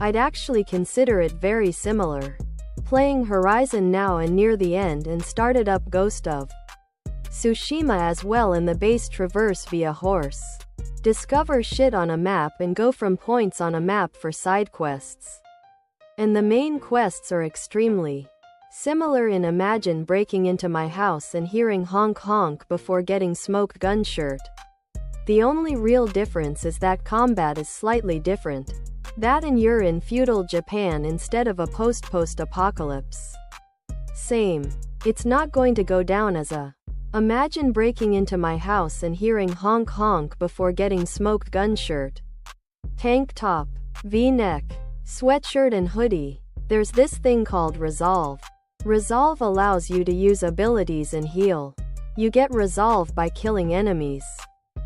I'd actually consider it very similar. Playing Horizon now and near the end, and started up Ghost of Tsushima as well in the base traverse via horse. Discover shit on a map and go from points on a map for side quests. And the main quests are extremely similar in Imagine breaking into my house and hearing honk honk before getting smoked gun shirt. The only real difference is that combat is slightly different. That and you're in feudal Japan instead of a post-apocalypse. Same. It's not going to go down as a Imagine breaking into my house and hearing honk honk before getting smoked gun shirt. Tank top, V-neck, sweatshirt and hoodie. There's this thing called resolve. Resolve allows you to use abilities and heal. You get resolve by killing enemies,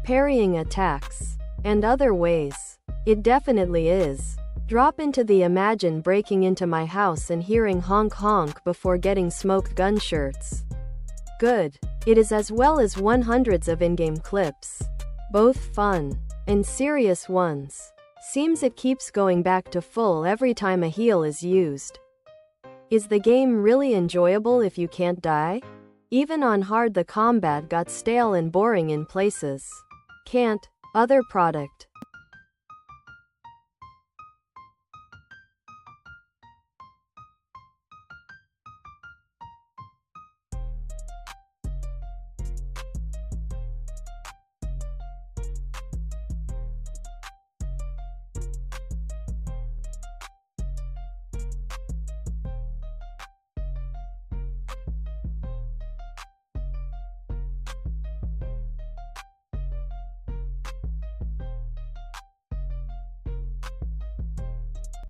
parrying attacks, and other ways. It definitely is. Drop into the Imagine breaking into my house and hearing honk honk before getting smoked gun shirts. Good. It is, as well as hundreds of in-game clips. Both fun and serious ones. Seems it keeps going back to full every time a heal is used. Is the game really enjoyable if you can't die? Even on hard the combat got stale and boring in places. Can't. Other product.